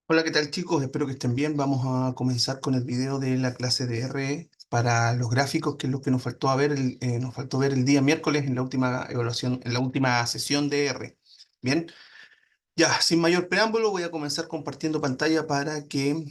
Hola, ¿qué tal chicos? Espero que estén bien. Vamos a comenzar con el video de la clase de R para los gráficos, que es lo que nos faltó nos faltó ver el día miércoles en la última evaluación, en la última sesión de R. Bien, ya, sin mayor preámbulo, voy a comenzar compartiendo pantalla para que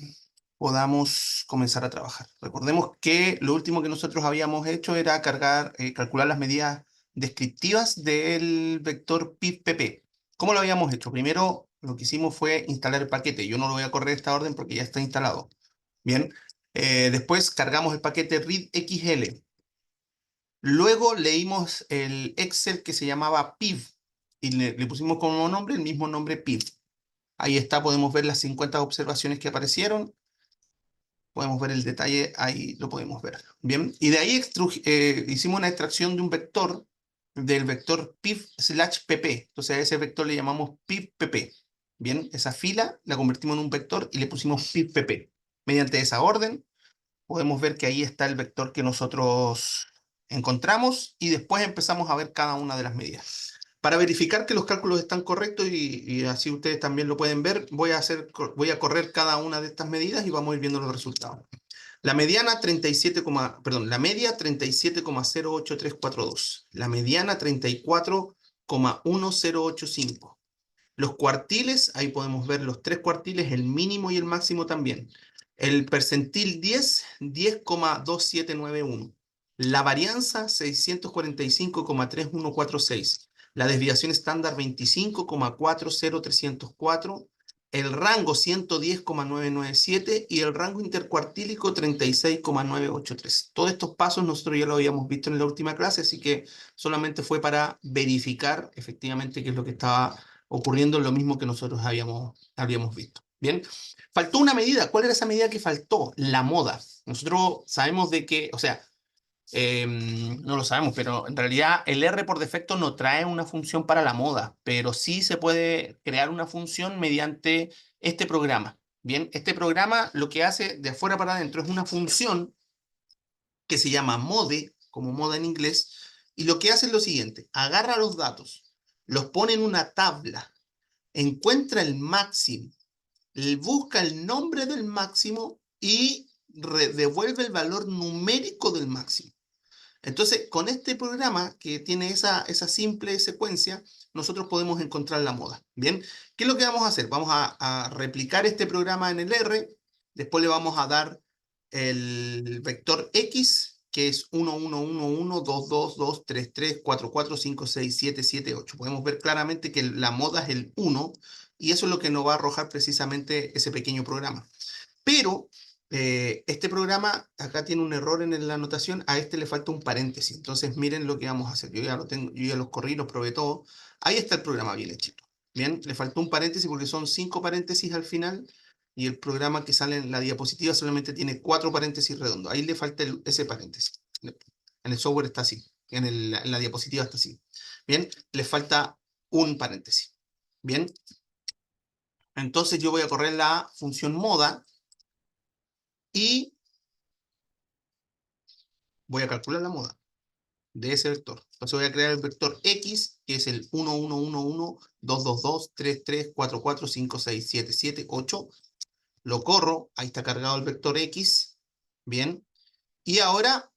podamos comenzar a trabajar. Recordemos que lo último que nosotros habíamos hecho era calcular las medidas descriptivas del vector pip-pp. ¿Cómo lo habíamos hecho? Primero, lo que hicimos fue instalar el paquete. Yo no lo voy a correr esta orden porque ya está instalado. Bien. Después cargamos el paquete readxl. Luego leímos el Excel que se llamaba piv y le pusimos como nombre el mismo nombre piv. Ahí está, podemos ver las 50 observaciones que aparecieron. Podemos ver el detalle, ahí lo podemos ver. Bien, y de ahí hicimos una extracción de un vector, del vector piv/pp. Entonces a ese vector le llamamos piv-pp. Bien, esa fila la convertimos en un vector y le pusimos piv-pp. Mediante esa orden podemos ver que ahí está el vector que nosotros encontramos y después empezamos a ver cada una de las medidas. Para verificar que los cálculos están correctos y así ustedes también lo pueden ver, voy a correr cada una de estas medidas y vamos a ir viendo los resultados. La mediana 37, perdón, la media 37,08342. La mediana 34,1085. Los cuartiles, ahí podemos ver los tres cuartiles, el mínimo y el máximo también. El percentil 10, 10,2791. La varianza 645,3146. La desviación estándar 25,40304. El rango 110,997 y el rango intercuartílico 36,983. Todos estos pasos nosotros ya lo habíamos visto en la última clase, así que solamente fue para verificar efectivamente qué es lo que estaba ocurriendo, lo mismo que nosotros habíamos visto. Bien, faltó una medida. ¿Cuál era esa medida que faltó? La moda. Nosotros sabemos de que, o sea, no lo sabemos, pero en realidad el R por defecto no trae una función para la moda, pero sí se puede crear una función mediante este programa. Bien, este programa lo que hace de afuera para adentro es una función que se llama mode, como moda en inglés, y lo que hace es lo siguiente: agarra los datos, los pone en una tabla, encuentra el máximo, busca el nombre del máximo y devuelve el valor numérico del máximo. Entonces, con este programa que tiene esa simple secuencia, nosotros podemos encontrar la moda. Bien, ¿qué es lo que vamos a hacer? Vamos a replicar este programa en el R, después le vamos a dar el vector X, que es 1, 1, 1, 1, 2, 2, 2, 3, 3, 4, 4, 5, 6, 7, 7, 8. Podemos ver claramente que la moda es el 1 y eso es lo que nos va a arrojar precisamente ese pequeño programa. Pero este programa acá tiene un error en la anotación, a este le falta un paréntesis. Entonces miren lo que vamos a hacer. Yo ya lo tengo, yo ya los corrí, los probé todo. Ahí está el programa bien hechito. Bien, le faltó un paréntesis porque son 5 paréntesis al final y el programa que sale en la diapositiva solamente tiene 4 paréntesis redondos. Ahí le falta ese paréntesis. En el software está así, en la diapositiva está así. Bien, le falta un paréntesis. Bien, entonces yo voy a correr la función moda y voy a calcular la moda de ese vector. Entonces voy a crear el vector X, que es el 1, 1, 1, 1, 2, 2, 2, 3, 3, 4, 4, 5, 6, 7, 7, 8. Lo corro, ahí está cargado el vector X. Bien. Y ahora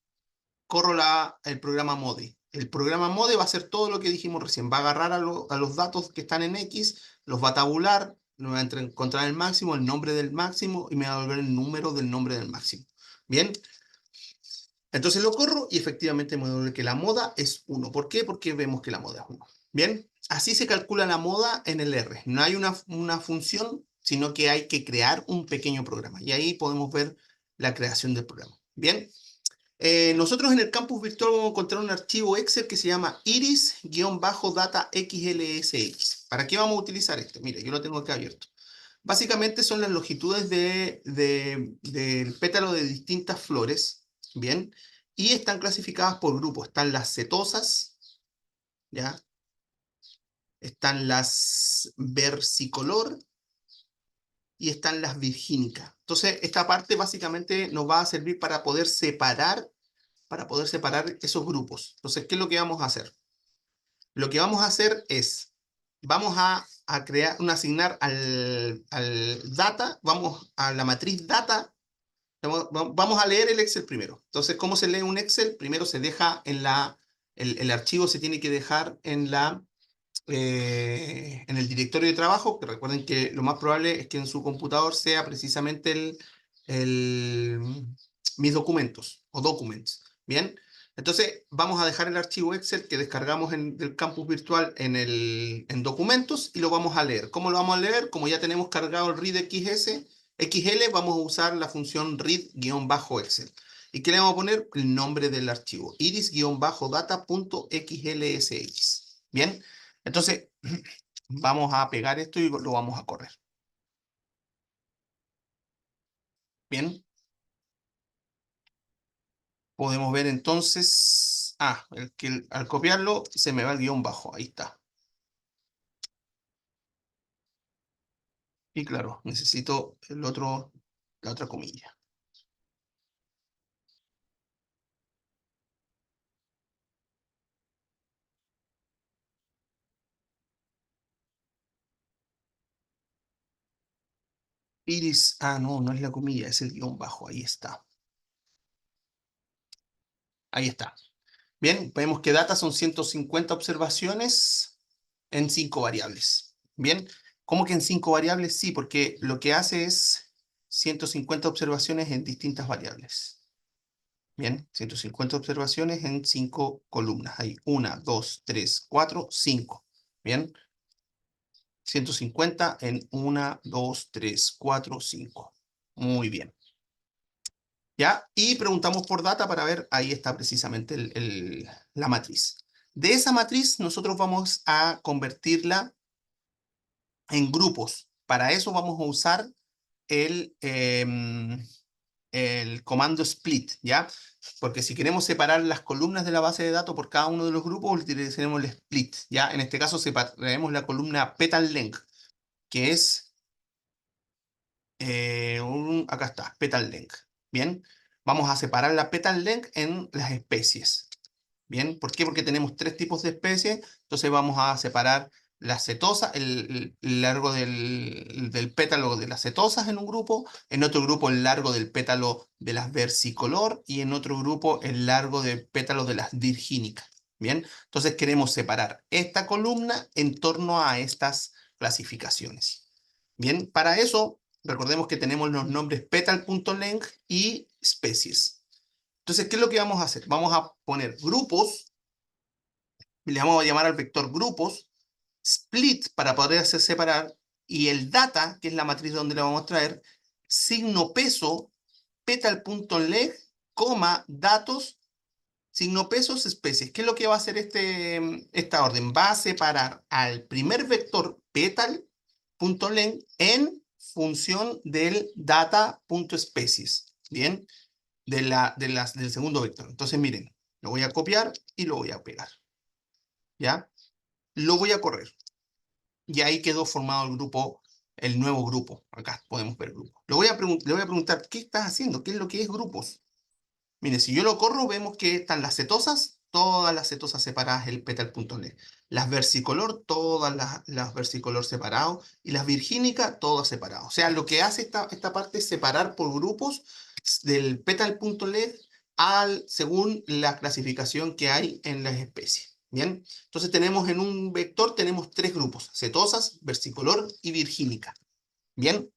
corro el programa mode. El programa mode va a hacer todo lo que dijimos recién. Va a agarrar a los datos que están en X, los va a tabular, me va a encontrar el máximo, el nombre del máximo y me va a devolver el número del nombre del máximo. Bien. Entonces lo corro y efectivamente me devuelve que la moda es 1. ¿Por qué? Porque vemos que la moda es 1. Bien, así se calcula la moda en el R. No hay una función, sino que hay que crear un pequeño programa. Y ahí podemos ver la creación del programa. Bien, nosotros en el campus virtual vamos a encontrar un archivo Excel que se llama iris-data-xlsx. ¿Para qué vamos a utilizar esto? Mire, yo lo tengo acá abierto. Básicamente son las longitudes del pétalo de distintas flores, ¿bien? Y están clasificadas por grupos. Están las setosas, ¿ya? Están las versicolor y están las virgínicas. Entonces, esta parte básicamente nos va a servir para poder separar esos grupos. Entonces, ¿qué es lo que vamos a hacer? Lo que vamos a hacer es vamos a crear, asignar al data, vamos a la matriz data. Vamos a leer el Excel primero. Entonces, ¿cómo se lee un Excel? Primero se deja el archivo se tiene que dejar en el directorio de trabajo, que recuerden que lo más probable es que en su computador sea precisamente mis documentos o documents. Bien, entonces vamos a dejar el archivo Excel que descargamos del campus virtual en documentos y lo vamos a leer. ¿Cómo lo vamos a leer? Como ya tenemos cargado el readxl, vamos a usar la función read-excel. ¿Y qué le vamos a poner? El nombre del archivo, iris-data.xlsx. Bien, entonces vamos a pegar esto y lo vamos a correr. Bien, podemos ver entonces, al copiarlo se me va el guión bajo, ahí está. Y claro, necesito la otra comilla. Iris, no, no es la comilla, es el guión bajo, ahí está. Ahí está. Bien, vemos que data son 150 observaciones en 5 variables. Bien, ¿cómo que en 5 variables? Sí, porque lo que hace es 150 observaciones en distintas variables. Bien, 150 observaciones en 5 columnas. Hay 1, 2, 3, 4, 5. Bien, 150 en 1, 2, 3, 4, 5. Muy bien. ¿Ya? Y preguntamos por data para ver, ahí está precisamente la matriz. De esa matriz nosotros vamos a convertirla en grupos. Para eso vamos a usar el comando split, ¿ya? Porque si queremos separar las columnas de la base de datos por cada uno de los grupos, utilizaremos el split, ¿ya? En este caso separaremos la columna petal length, que es, acá está, petal length, ¿bien? Vamos a separar la petal length en las especies. Bien, ¿por qué? Porque tenemos 3 tipos de especies, entonces vamos a separar la setosa, el largo del pétalo de las setosas en un grupo, en otro grupo el largo del pétalo de las versicolor y en otro grupo el largo del pétalo de las virgínicas. Bien, entonces queremos separar esta columna en torno a estas clasificaciones. Bien, para eso recordemos que tenemos los nombres petal.length y especies. Entonces, ¿qué es lo que vamos a hacer? Vamos a poner grupos, le vamos a llamar al vector grupos, split para poder hacer separar, y el data, que es la matriz donde le vamos a traer, signo peso, petal.leg, coma, datos, signo pesos, especies. ¿Qué es lo que va a hacer esta orden? Va a separar al primer vector petal.len en función del data.especies. Bien, del segundo vector. Entonces, miren, lo voy a copiar y lo voy a pegar. ¿Ya? Lo voy a correr. Y ahí quedó formado el nuevo grupo. Acá podemos ver grupo. Le voy a preguntar, ¿qué estás haciendo? ¿Qué es lo que es grupos? Mire, si yo lo corro, vemos que están las cetosas, todas las cetosas separadas, el petal.net. Las versicolor, todas las versicolor separados. Y las virgínicas, todas separadas. O sea, lo que hace esta parte es separar por grupos del petal.led según la clasificación que hay en las especies. Bien, entonces tenemos en un vector, tenemos 3 grupos, cetosas, versicolor y virgínica. Bien,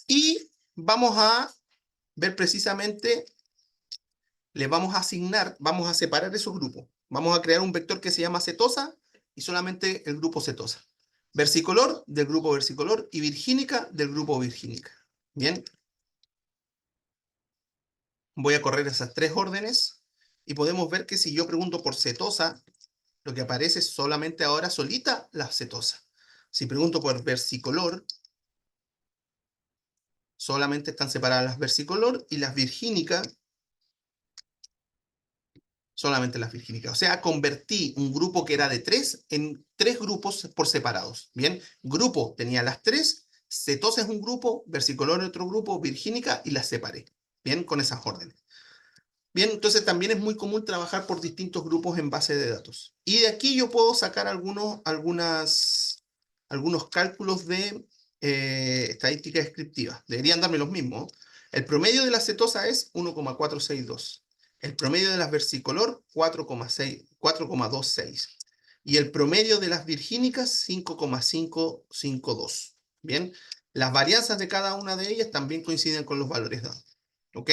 y vamos a ver precisamente, le vamos a asignar, vamos a separar esos grupos. Vamos a crear un vector que se llama cetosa y solamente el grupo cetosa. Versicolor del grupo versicolor y virgínica del grupo virgínica. Bien, voy a correr esas 3 órdenes y podemos ver que si yo pregunto por cetosa, lo que aparece es solamente ahora solita la cetosa. Si pregunto por versicolor, solamente están separadas las versicolor y las virgínicas, solamente las virgínicas. O sea, convertí un grupo que era de 3 en 3 grupos por separados. Bien, grupo tenía las 3, cetosa es un grupo, versicolor otro grupo, virgínica, y las separé. Bien, con esas órdenes. Bien, entonces también es muy común trabajar por distintos grupos en base de datos. Y de aquí yo puedo sacar algunas algunos cálculos de estadística descriptiva. Deberían darme los mismos. El promedio de la cetosa es 1,462. El promedio de las versicolor, 4,26. Y el promedio de las virgínicas, 5,552. Bien, las varianzas de cada una de ellas también coinciden con los valores dados. ¿Ok?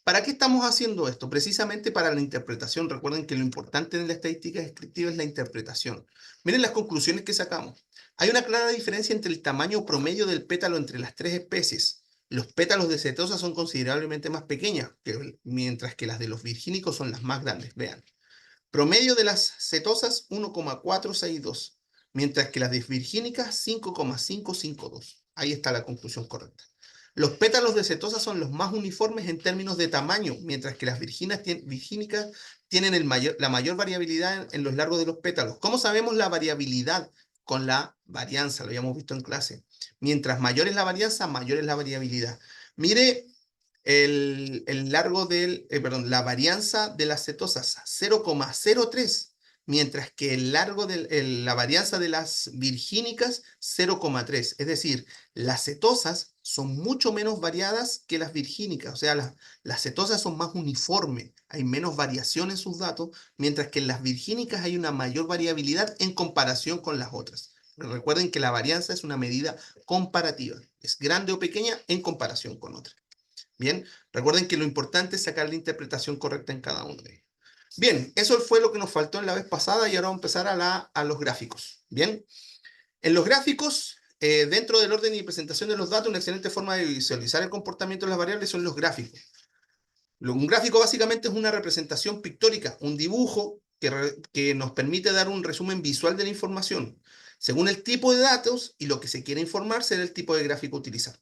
¿Para qué estamos haciendo esto? Precisamente para la interpretación. Recuerden que lo importante en la estadística descriptiva es la interpretación. Miren las conclusiones que sacamos. Hay una clara diferencia entre el tamaño promedio del pétalo entre las tres especies. Los pétalos de cetosa son considerablemente más pequeñas, mientras que las de los virgínicos son las más grandes. Vean. Promedio de las cetosas 1,462, mientras que las de virgínicas 5,552. Ahí está la conclusión correcta. Los pétalos de cetosa son los más uniformes en términos de tamaño, mientras que las virgínicas tienen la mayor variabilidad en los largos de los pétalos. ¿Cómo sabemos la variabilidad? Con la varianza, lo habíamos visto en clase. Mientras mayor es la varianza, mayor es la variabilidad. Mire el largo la varianza de las cetosas, 0,03, mientras que el largo de la varianza de las virgínicas, 0,3. Es decir, las cetosas son mucho menos variadas que las virgínicas, o sea, las cetosas son más uniformes, hay menos variación en sus datos, mientras que en las virgínicas hay una mayor variabilidad en comparación con las otras. Recuerden que la varianza es una medida comparativa, es grande o pequeña en comparación con otras. Bien, recuerden que lo importante es sacar la interpretación correcta en cada uno de ellos. Bien, eso fue lo que nos faltó en la vez pasada y ahora vamos a empezar a los gráficos. Bien, en los gráficos, dentro del orden y presentación de los datos, una excelente forma de visualizar el comportamiento de las variables son los gráficos. Un gráfico básicamente es una representación pictórica, un dibujo que nos permite dar un resumen visual de la información. Según el tipo de datos y lo que se quiere informar, será el tipo de gráfico a utilizar.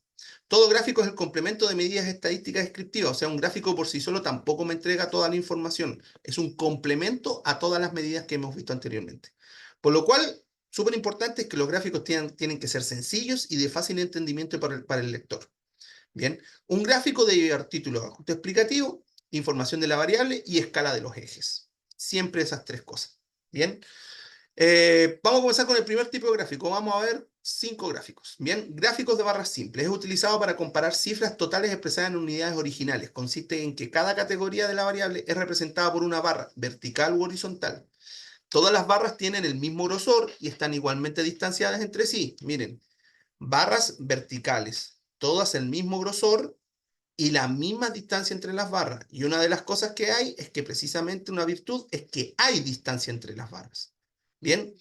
Todo gráfico es el complemento de medidas estadísticas descriptivas, o sea, un gráfico por sí solo tampoco me entrega toda la información. Es un complemento a todas las medidas que hemos visto anteriormente. Por lo cual, súper importante es que los gráficos tienen que ser sencillos y de fácil entendimiento para el lector. Bien, un gráfico debe llevar título, ajuste explicativo, información de la variable y escala de los ejes. Siempre esas tres cosas. Bien, vamos a comenzar con el primer tipo de gráfico. Vamos a ver 5 gráficos. Bien, gráficos de barras simples. Es utilizado para comparar cifras totales expresadas en unidades originales. Consiste en que cada categoría de la variable es representada por una barra vertical u horizontal. Todas las barras tienen el mismo grosor y están igualmente distanciadas entre sí. Miren, barras verticales, todas el mismo grosor y la misma distancia entre las barras. Y una de las cosas que hay es que precisamente una virtud es que hay distancia entre las barras. Bien,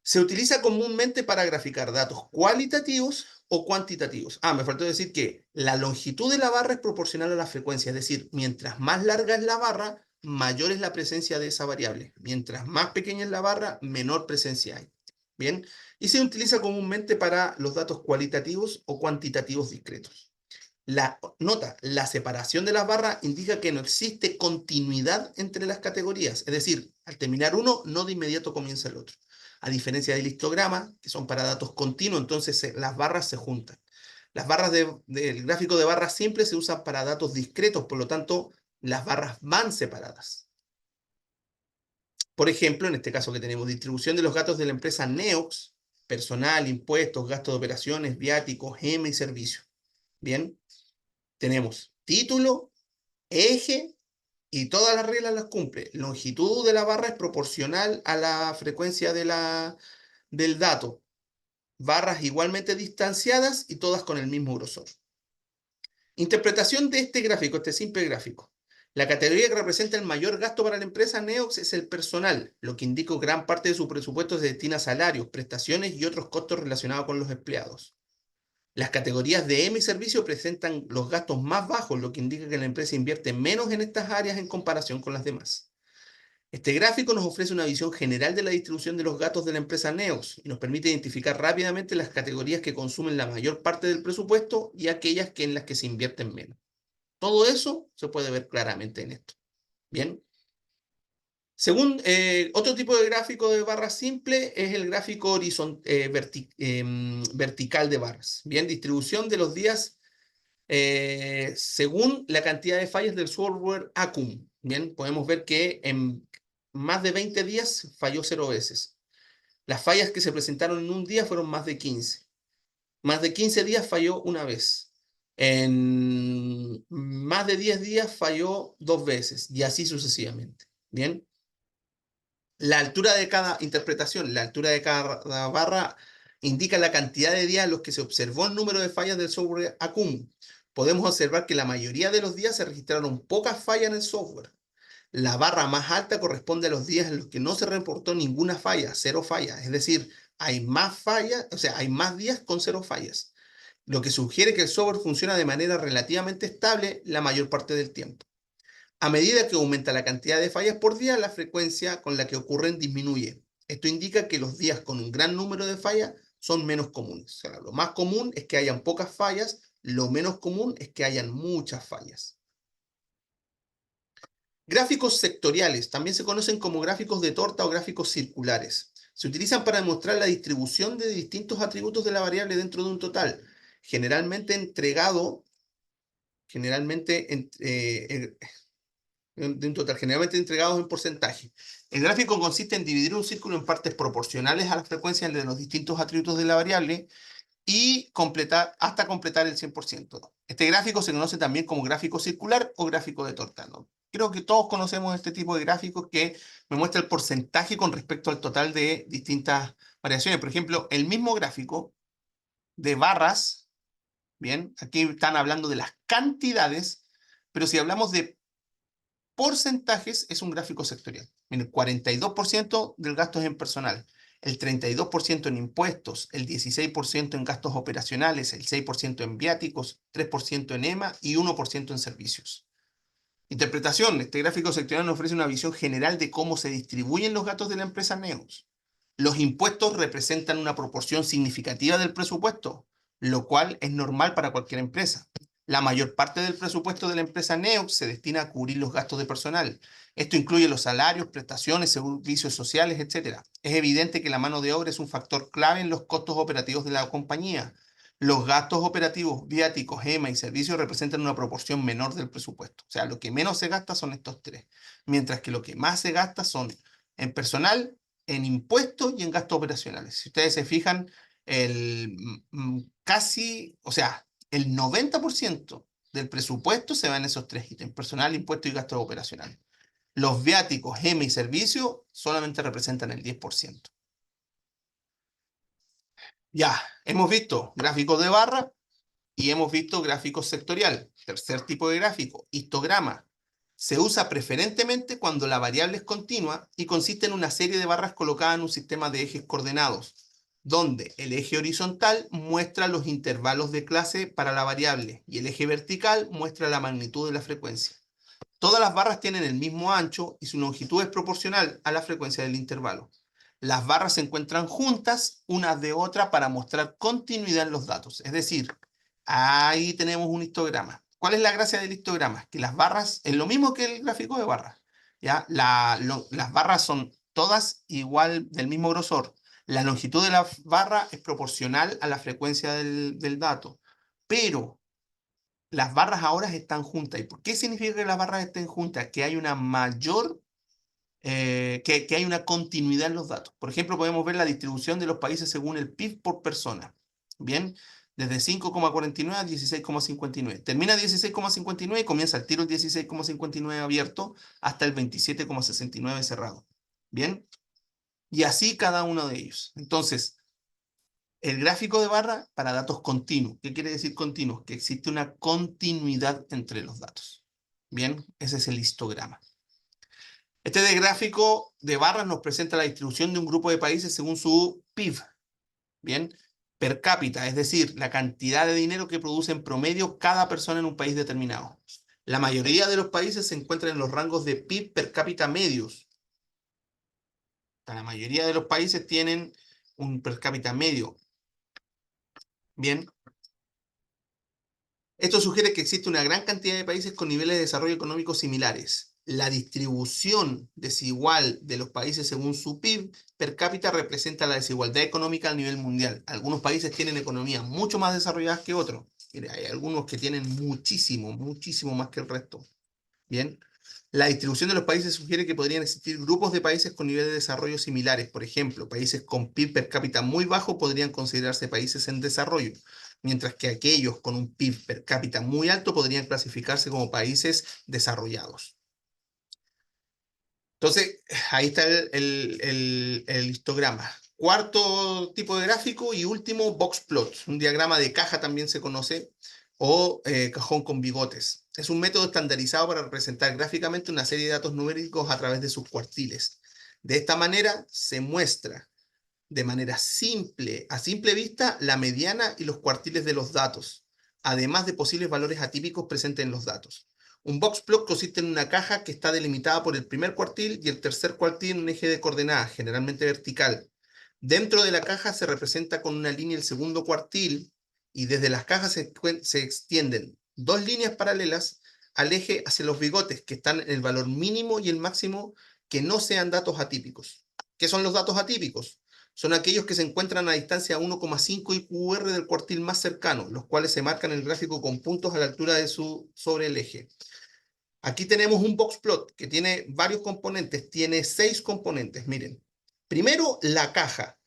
se utiliza comúnmente para graficar datos cualitativos o cuantitativos. Me faltó decir que la longitud de la barra es proporcional a la frecuencia, es decir, mientras más larga es la barra, mayor es la presencia de esa variable. Mientras más pequeña es la barra, menor presencia hay. Bien, y se utiliza comúnmente para los datos cualitativos o cuantitativos discretos. La separación de las barras indica que no existe continuidad entre las categorías, es decir, al terminar uno, no de inmediato comienza el otro. A diferencia del histograma, que son para datos continuos, entonces las barras se juntan. Las barras del gráfico de barras simples se usan para datos discretos, por lo tanto, las barras van separadas. Por ejemplo, en este caso que tenemos distribución de los gastos de la empresa Neox, personal, impuestos, gastos de operaciones, viáticos, GEMA y servicios. Bien, tenemos título, eje y todas las reglas las cumple. Longitud de la barra es proporcional a la frecuencia del dato. Barras igualmente distanciadas y todas con el mismo grosor. Interpretación de este gráfico, este simple gráfico. La categoría que representa el mayor gasto para la empresa Neox es el personal, lo que indica que gran parte de su presupuesto se destina a salarios, prestaciones y otros costos relacionados con los empleados. Las categorías de M y servicio presentan los gastos más bajos, lo que indica que la empresa invierte menos en estas áreas en comparación con las demás. Este gráfico nos ofrece una visión general de la distribución de los gastos de la empresa Neox y nos permite identificar rápidamente las categorías que consumen la mayor parte del presupuesto y aquellas en las que se invierten menos. Todo eso se puede ver claramente en esto. Bien. Según otro tipo de gráfico de barras simple es el gráfico vertical de barras. Bien, distribución de los días según la cantidad de fallas del software Acum. Bien, podemos ver que en más de 20 días falló 0 veces. Las fallas que se presentaron en un día fueron más de 15. Más de 15 días falló una vez. En más de 10 días falló 2 veces y así sucesivamente. Bien. La altura de cada interpretación, la altura de cada barra indica la cantidad de días en los que se observó el número de fallas del software Acum. Podemos observar que la mayoría de los días se registraron pocas fallas en el software. La barra más alta corresponde a los días en los que no se reportó ninguna falla, cero fallas. Es decir, hay más fallas, o sea, hay más días con cero fallas, lo que sugiere que el software funciona de manera relativamente estable la mayor parte del tiempo. A medida que aumenta la cantidad de fallas por día, la frecuencia con la que ocurren disminuye. Esto indica que los días con un gran número de fallas son menos comunes. O sea, lo más común es que hayan pocas fallas, lo menos común es que hayan muchas fallas. Gráficos sectoriales, también se conocen como gráficos de torta o gráficos circulares. Se utilizan para demostrar la distribución de distintos atributos de la variable dentro de un total, generalmente entregado, generalmente de un total, generalmente entregados en porcentaje. El gráfico consiste en dividir un círculo en partes proporcionales a las frecuencias de los distintos atributos de la variable y completar hasta completar el 100%. Este gráfico se conoce también como gráfico circular o gráfico de torta, ¿no? Creo que todos conocemos este tipo de gráficos que me muestra el porcentaje con respecto al total de distintas variaciones. Por ejemplo, el mismo gráfico de barras, bien, aquí están hablando de las cantidades, pero si hablamos de porcentajes, es un gráfico sectorial. Miren, 42% del gasto es en personal, el 32% en impuestos, el 16% en gastos operacionales, el 6% en viáticos, 3% en EMA y 1% en servicios. Interpretación. Este gráfico sectorial nos ofrece una visión general de cómo se distribuyen los gastos de la empresa Neos. Los impuestos representan una proporción significativa del presupuesto, lo cual es normal para cualquier empresa. La mayor parte del presupuesto de la empresa Neox se destina a cubrir los gastos de personal. Esto incluye los salarios, prestaciones, servicios sociales, etc. Es evidente que la mano de obra es un factor clave en los costos operativos de la compañía. Los gastos operativos, viáticos, EMA y servicios representan una proporción menor del presupuesto. O sea, lo que menos se gasta son estos tres, mientras que lo que más se gasta son en personal, en impuestos y en gastos operacionales. Si ustedes se fijan, casi, o sea, el 90% del presupuesto se va en esos tres ítems: personal, impuestos y gastos operacionales. Los viáticos, EMA y servicios solamente representan el 10%. Ya, hemos visto gráficos de barra y hemos visto gráficos sectorial. Tercer tipo de gráfico, histograma. Se usa preferentemente cuando la variable es continua y consiste en una serie de barras colocadas en un sistema de ejes coordenados, donde el eje horizontal muestra los intervalos de clase para la variable y el eje vertical muestra la magnitud de la frecuencia. Todas las barras tienen el mismo ancho y su longitud es proporcional a la frecuencia del intervalo. Las barras se encuentran juntas unas de otra para mostrar continuidad en los datos. Es decir, ahí tenemos un histograma. ¿Cuál es la gracia del histograma? Que las barras es lo mismo que el gráfico de barras. ¿Ya? Las barras son todas igual, del mismo grosor. La longitud de la barra es proporcional a la frecuencia del dato. Pero las barras ahora están juntas. ¿Y por qué significa que las barras estén juntas? Que hay una mayor, que hay una continuidad en los datos. Por ejemplo, podemos ver la distribución de los países según el PIB por persona. Bien, desde 5,49 a 16,59. Termina 16,59 y comienza el tiro el 16,59 abierto hasta el 27,69 cerrado. Bien, y así cada uno de ellos. Entonces, el gráfico de barra para datos continuos. ¿Qué quiere decir continuos? Que existe una continuidad entre los datos. Bien, ese es el histograma. Este de gráfico de barras nos presenta la distribución de un grupo de países según su PIB. Bien, per cápita, es decir, la cantidad de dinero que produce en promedio cada persona en un país determinado. La mayoría de los países se encuentran en los rangos de PIB per cápita medios. La mayoría de los países tienen un per cápita medio. Bien, esto sugiere que existe una gran cantidad de países con niveles de desarrollo económico similares. La distribución desigual de los países según su PIB per cápita representa la desigualdad económica a nivel mundial. Algunos países tienen economías mucho más desarrolladas que otros. Mira, hay algunos que tienen muchísimo, muchísimo más que el resto. Bien. La distribución de los países sugiere que podrían existir grupos de países con niveles de desarrollo similares. Por ejemplo, países con PIB per cápita muy bajo podrían considerarse países en desarrollo, mientras que aquellos con un PIB per cápita muy alto podrían clasificarse como países desarrollados. Entonces, ahí está el histograma. Cuarto tipo de gráfico y último, box plot. Un diagrama de caja también se conoce, o cajón con bigotes. Es un método estandarizado para representar gráficamente una serie de datos numéricos a través de sus cuartiles. De esta manera se muestra de manera simple, a simple vista, la mediana y los cuartiles de los datos, además de posibles valores atípicos presentes en los datos. Un box plot consiste en una caja que está delimitada por el primer cuartil y el tercer cuartil en un eje de coordenadas, generalmente vertical. Dentro de la caja se representa con una línea el segundo cuartil y desde las cajas se extienden dos líneas paralelas al eje hacia los bigotes, que están en el valor mínimo y el máximo que no sean datos atípicos. ¿Qué son los datos atípicos? Son aquellos que se encuentran a distancia 1,5 IQR del cuartil más cercano, los cuales se marcan en el gráfico con puntos a la altura de sobre el eje. Aquí tenemos un box plot que tiene varios componentes, tiene 6 componentes, miren. Primero, la caja.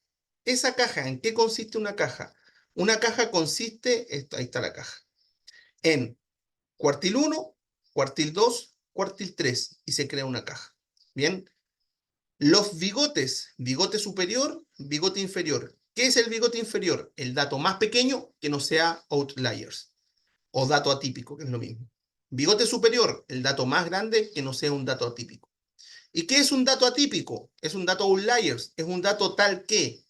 Esa caja, ¿en qué consiste una caja? Una caja consiste, ahí está la caja, en cuartil 1, cuartil 2, cuartil 3 y se crea una caja. Bien, los bigotes, bigote superior, bigote inferior. ¿Qué es el bigote inferior? El dato más pequeño que no sea outliers o dato atípico, que es lo mismo. Bigote superior, el dato más grande que no sea un dato atípico. ¿Y qué es un dato atípico? Es un dato outliers, es un dato tal que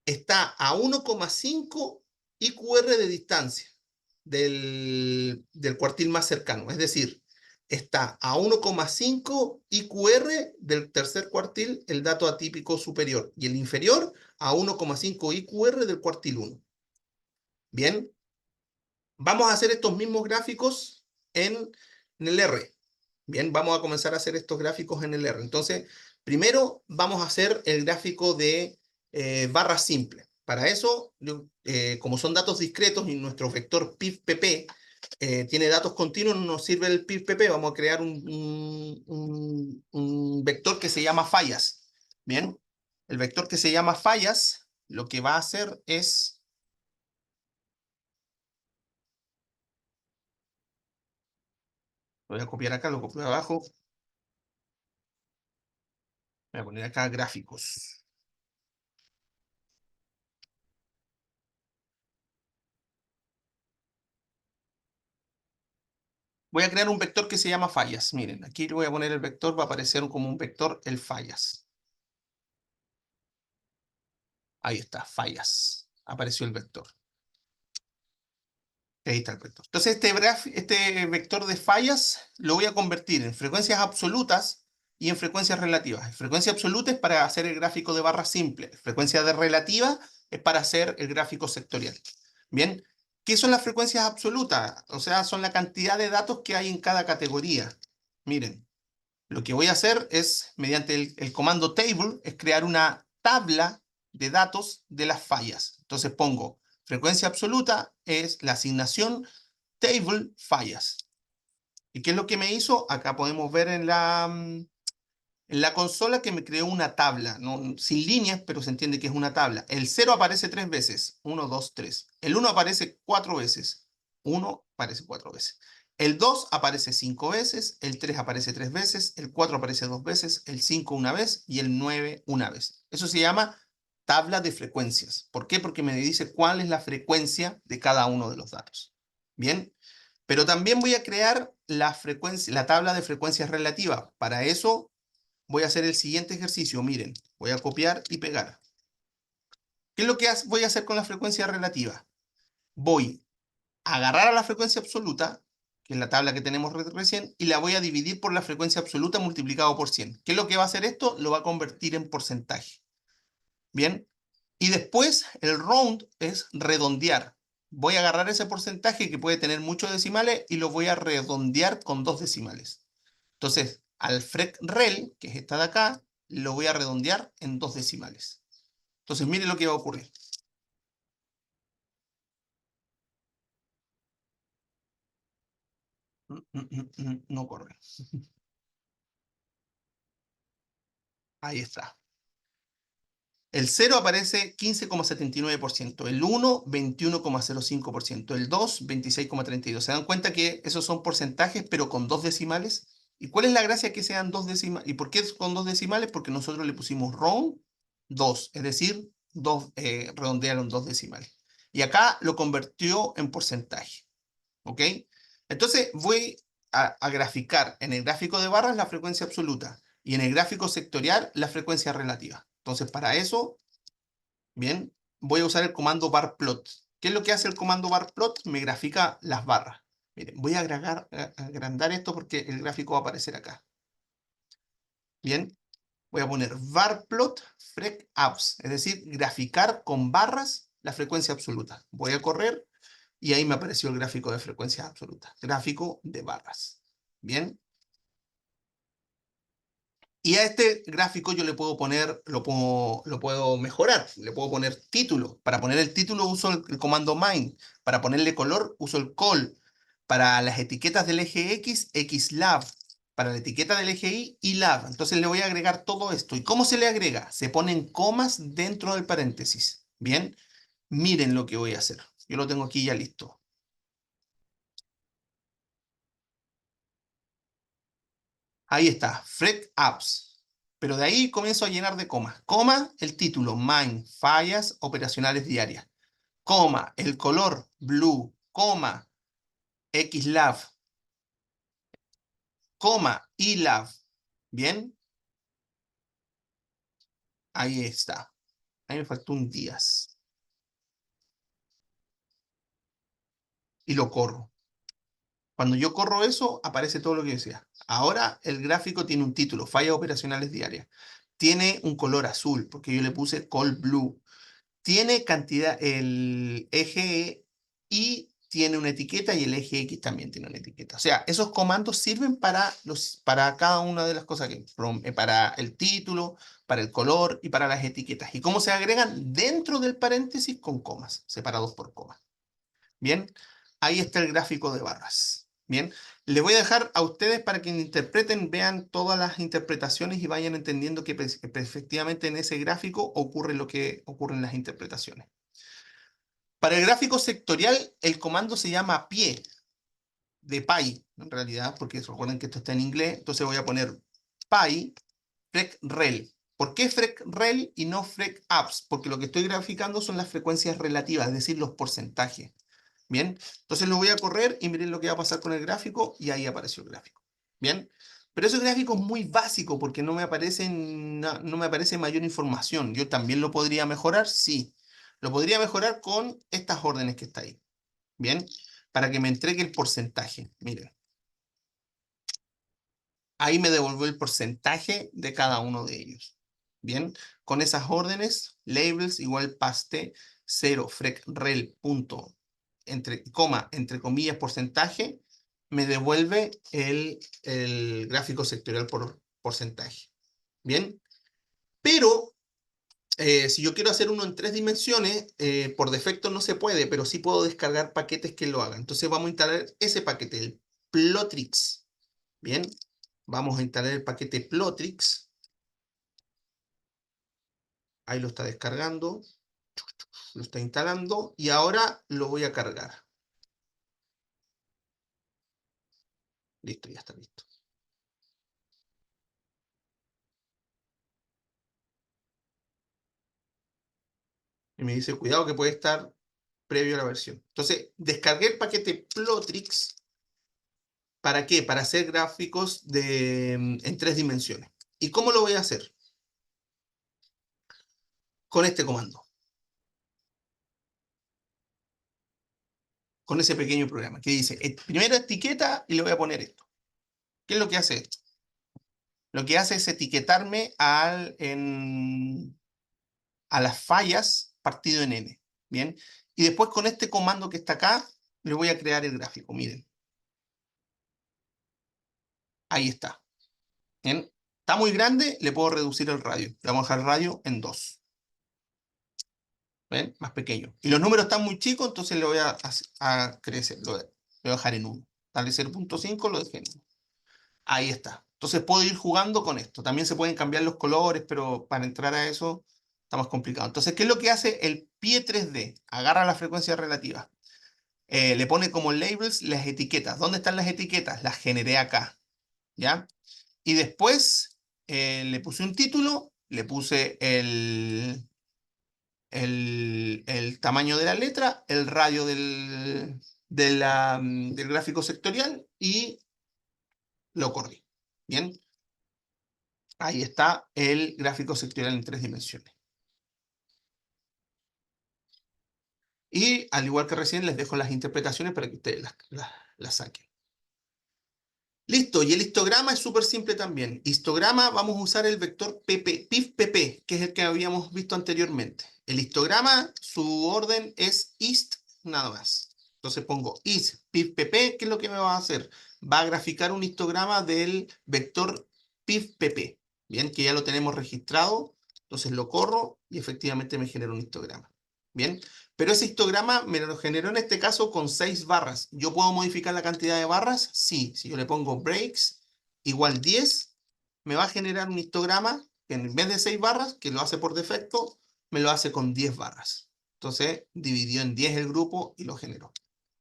está a 1,5 IQR de distancia del cuartil más cercano. Es decir, está a 1,5 IQR del tercer cuartil el dato atípico superior y el inferior a 1,5 IQR del cuartil 1. Bien, vamos a hacer estos mismos gráficos en el R. Bien, vamos a comenzar a hacer estos gráficos en el R. Entonces, primero vamos a hacer el gráfico de barra simple. Para eso, como son datos discretos y nuestro vector PIV-PP tiene datos continuos, no nos sirve el PIV-PP, vamos a crear un vector que se llama fallas. Bien, el vector que se llama fallas, lo que va a hacer es, lo voy a copiar acá, lo copio abajo, voy a poner acá gráficos. Voy a crear un vector que se llama fallas. Miren, aquí le voy a poner el vector, va a aparecer como un vector el fallas. Ahí está, fallas. Apareció el vector. Ahí está el vector. Entonces, este vector de fallas lo voy a convertir en frecuencias absolutas y en frecuencias relativas. Frecuencia absoluta es para hacer el gráfico de barra simple. Frecuencia de relativa es para hacer el gráfico sectorial. Bien, ¿qué son las frecuencias absolutas? O sea, son la cantidad de datos que hay en cada categoría. Miren. Lo que voy a hacer es, mediante el comando table, es crear una tabla de datos de las fallas. Entonces pongo frecuencia absoluta es la asignación table fallas. ¿Y qué es lo que me hizo? Acá podemos ver en la consola que me creó una tabla, ¿no? Sin líneas, pero se entiende que es una tabla. El 0 aparece 3 veces, 1, 2, 3. El 1 aparece 4 veces, 1 aparece 4 veces. El 2 aparece 5 veces, el 3 aparece 3 veces, el 4 aparece 2 veces, el 5 una vez y el 9 una vez. Eso se llama tabla de frecuencias. ¿Por qué? Porque me dice cuál es la frecuencia de cada uno de los datos. Bien, pero también voy a crear la tabla de frecuencias relativas. Para eso voy a hacer el siguiente ejercicio. Miren, voy a copiar y pegar. ¿Qué es lo que voy a hacer con la frecuencia relativa? Voy a agarrar a la frecuencia absoluta, que es la tabla que tenemos recién, y la voy a dividir por la frecuencia absoluta multiplicado por 100. ¿Qué es lo que va a hacer esto? Lo va a convertir en porcentaje. Bien. Y después el round es redondear. Voy a agarrar ese porcentaje que puede tener muchos decimales y lo voy a redondear con 2 decimales. Entonces, al FREC-REL, que es esta de acá, lo voy a redondear en 2 decimales. Entonces, mire lo que va a ocurrir. No corre. Ahí está. El 0 aparece 15,79%, el 1, 21,05%, el 2, 26,32%. ¿Se dan cuenta que esos son porcentajes, pero con dos decimales? ¿Y cuál es la gracia que sean dos decimales? ¿Y por qué con dos decimales? Porque nosotros le pusimos round 2, es decir, redondearon dos decimales. Y acá lo convirtió en porcentaje. ¿Ok? Entonces voy a graficar en el gráfico de barras la frecuencia absoluta y en el gráfico sectorial la frecuencia relativa. Entonces para eso, bien, voy a usar el comando barplot. ¿Qué es lo que hace el comando barplot? Me grafica las barras. Miren, voy a agrandar esto porque el gráfico va a aparecer acá. Bien, voy a poner barplot frec abs, es decir, graficar con barras la frecuencia absoluta. Voy a correr y ahí me apareció el gráfico de frecuencia absoluta, gráfico de barras. Bien. Y a este gráfico yo le puedo poner, lo puedo mejorar, le puedo poner título. Para poner el título uso el comando main. Para ponerle color uso el col. Para las etiquetas del eje X, xlab. Para la etiqueta del eje Y, ylab. Entonces le voy a agregar todo esto. ¿Y cómo se le agrega? Se ponen comas dentro del paréntesis. Bien, miren lo que voy a hacer. Yo lo tengo aquí ya listo. Ahí está, Frec Apps. Pero de ahí comienzo a llenar de comas. Coma, el título, Main, fallas operacionales diarias. Coma, el color, Blue. Coma, XLab. Coma, YLab. Bien, ahí está. Ahí me faltó un días. Y lo corro. Cuando yo corro eso, aparece todo lo que decía. Ahora el gráfico tiene un título, fallas operacionales diarias. Tiene un color azul, porque yo le puse Cold Blue. Tiene cantidad, el eje Y tiene una etiqueta y el eje X también tiene una etiqueta. O sea, esos comandos sirven para cada una de las cosas para el título, para el color y para las etiquetas. ¿Y cómo se agregan? Dentro del paréntesis con comas, separados por comas. Bien, ahí está el gráfico de barras. Bien, les voy a dejar a ustedes para que interpreten, vean todas las interpretaciones y vayan entendiendo que efectivamente en ese gráfico ocurre lo que ocurre en las interpretaciones. Para el gráfico sectorial, el comando se llama pie, de pi, en realidad, porque recuerden que esto está en inglés, entonces voy a poner pi frec-rel. ¿Por qué frec-rel y no frec-abs? Porque lo que estoy graficando son las frecuencias relativas, es decir, los porcentajes. Bien, entonces lo voy a correr y miren lo que va a pasar con el gráfico y ahí apareció el gráfico. Bien, pero ese gráfico es muy básico porque no me aparece mayor información. Yo también lo podría mejorar, sí. Lo podría mejorar con estas órdenes que está ahí. Bien, para que me entregue el porcentaje. Miren, ahí me devolvió el porcentaje de cada uno de ellos. Bien, con esas órdenes, labels igual paste 0 frec rel punto entre comillas porcentaje, me devuelve el gráfico sectorial por porcentaje. Bien, pero si yo quiero hacer uno en 3 dimensiones, por defecto no se puede, pero sí puedo descargar paquetes que lo hagan. Entonces vamos a instalar ese paquete, el Plotrix. Bien, vamos a instalar el paquete Plotrix. Ahí lo está descargando, lo está instalando y ahora lo voy a cargar. Listo, ya está listo. Y me dice, cuidado que puede estar previo a la versión. Entonces, descargué el paquete Plotrix. ¿Para qué? Para hacer gráficos en 3 dimensiones. ¿Y cómo lo voy a hacer? Con este comando. Con ese pequeño programa que dice, primera etiqueta y le voy a poner esto. ¿Qué es lo que hace esto? Lo que hace es etiquetarme a las fallas partido en n. Bien. Y después con este comando que está acá, le voy a crear el gráfico. Miren. Ahí está. Bien. Está muy grande, le puedo reducir el radio. Le vamos a dejar el radio en 2. ¿Ven? Más pequeño. Y los números están muy chicos, entonces le voy a crecer. Lo voy a dejar en 1. Dale 0.5, lo dejé en 1. Ahí está. Entonces puedo ir jugando con esto. También se pueden cambiar los colores, pero para entrar a eso está más complicado. Entonces, ¿qué es lo que hace el pie 3D? Agarra la frecuencia relativa. Le pone como labels las etiquetas. ¿Dónde están las etiquetas? Las generé acá, ¿ya? Y después le puse un título, le puse el tamaño de la letra, el radio del gráfico sectorial y lo corrí. Bien, ahí está el gráfico sectorial en 3 dimensiones. Y al igual que recién, les dejo las interpretaciones para que ustedes las saquen. Listo, y el histograma es súper simple también. Histograma, vamos a usar el vector PP, PIF-PP, que es el que habíamos visto anteriormente. El histograma, su orden es ist, nada más. Entonces pongo is PIF-PP, ¿qué es lo que me va a hacer? Va a graficar un histograma del vector PIF-PP. Bien, que ya lo tenemos registrado. Entonces lo corro y efectivamente me genera un histograma. Bien, pero ese histograma me lo generó en este caso con 6 barras. ¿Yo puedo modificar la cantidad de barras? Sí. Si yo le pongo breaks igual 10, me va a generar un histograma que en vez de 6 barras, que lo hace por defecto, me lo hace con 10 barras. Entonces dividió en 10 el grupo y lo generó.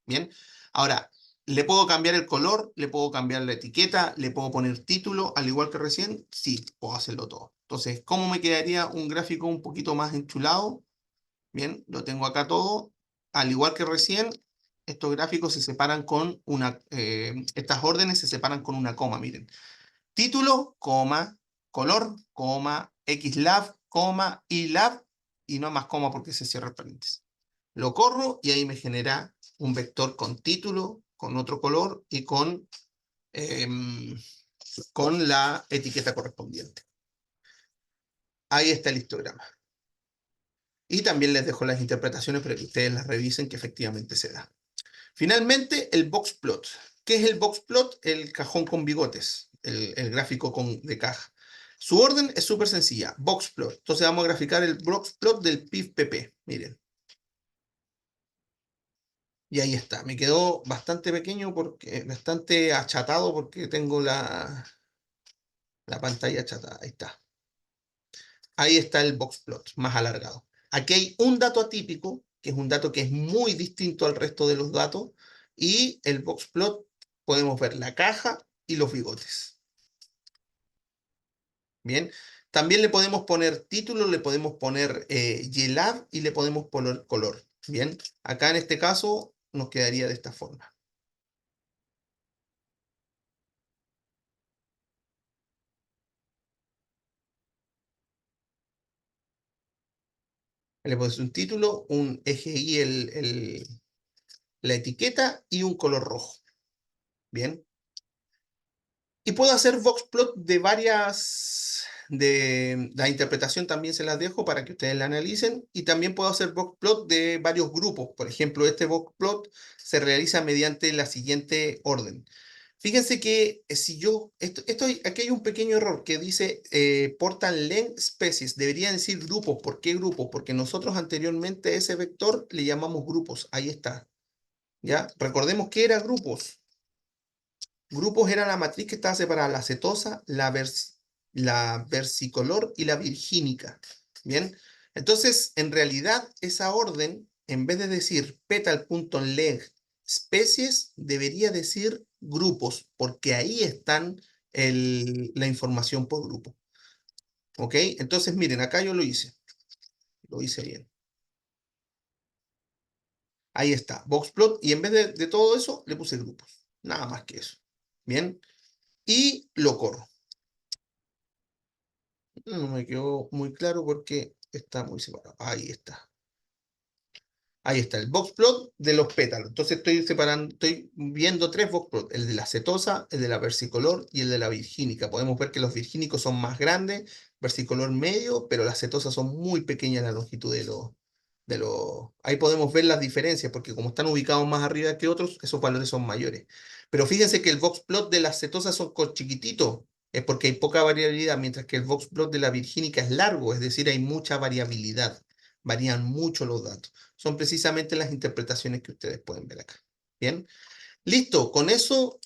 Bien. Ahora, ¿le puedo cambiar el color? ¿Le puedo cambiar la etiqueta? ¿Le puedo poner título? Al igual que recién, sí, puedo hacerlo todo. Entonces, ¿cómo me quedaría un gráfico un poquito más enchulado? Bien, lo tengo acá todo. Al igual que recién, estos gráficos se separan con estas órdenes se separan con una coma, miren. Título, coma, color, coma, xlab, coma, ylab, y no más coma porque se cierra el paréntesis. Lo corro y ahí me genera un vector con título, con otro color y con la etiqueta correspondiente. Ahí está el histograma. Y también les dejo las interpretaciones para que ustedes las revisen que efectivamente se da. Finalmente, el box plot. ¿Qué es el box plot? El cajón con bigotes, el gráfico de caja. Su orden es súper sencilla, box plot. Entonces vamos a graficar el box plot del PIF-PP. Miren. Y ahí está. Me quedó bastante pequeño, bastante achatado porque tengo la pantalla achatada. Ahí está. Ahí está el box plot, más alargado. Aquí hay un dato atípico, que es un dato que es muy distinto al resto de los datos, y el box plot podemos ver la caja y los bigotes. Bien, también le podemos poner título, le podemos poner YLAB y le podemos poner color. Bien, acá en este caso nos quedaría de esta forma. Le ponemos un título, un eje y la etiqueta y un color rojo. Bien. Y puedo hacer voxplot de la interpretación también se las dejo para que ustedes la analicen. Y también puedo hacer voxplot de varios grupos. Por ejemplo, este voxplot se realiza mediante la siguiente orden. Fíjense que si yo, aquí hay un pequeño error que dice portal len species, debería decir grupos. ¿Por qué grupos? Porque nosotros anteriormente a ese vector le llamamos grupos. Ahí está. ¿Ya? Recordemos que era grupos. Grupos era la matriz que estaba separada, la cetosa, la versicolor y la virgínica. Bien, entonces en realidad esa orden, en vez de decir petal.leg especies, debería decir grupos, porque ahí están la información por grupo. ¿Ok? Entonces miren, acá yo lo hice bien. Ahí está, boxplot, y en vez de todo eso, le puse grupos. Nada más que eso. Bien, y lo corro. No me quedó muy claro porque está muy separado. Ahí está. Ahí está el box plot de los pétalos. Entonces estoy viendo 3 box plots, el de la cetosa, el de la versicolor y el de la virgínica. Podemos ver que los virgínicos son más grandes, versicolor medio, pero las cetosas son muy pequeñas en la longitud de los. Ahí podemos ver las diferencias, porque como están ubicados más arriba que otros, esos valores son mayores. Pero fíjense que el box plot de las cetosas son chiquititos, es porque hay poca variabilidad, mientras que el box plot de la virgínica es largo, es decir, hay mucha variabilidad. Varían mucho los datos. Son precisamente las interpretaciones que ustedes pueden ver acá. Bien, listo, con eso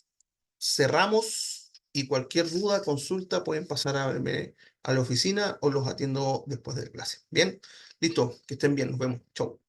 cerramos y cualquier duda, consulta, pueden pasar a verme a la oficina o los atiendo después de la clase. Bien, listo, que estén bien, nos vemos. Chau.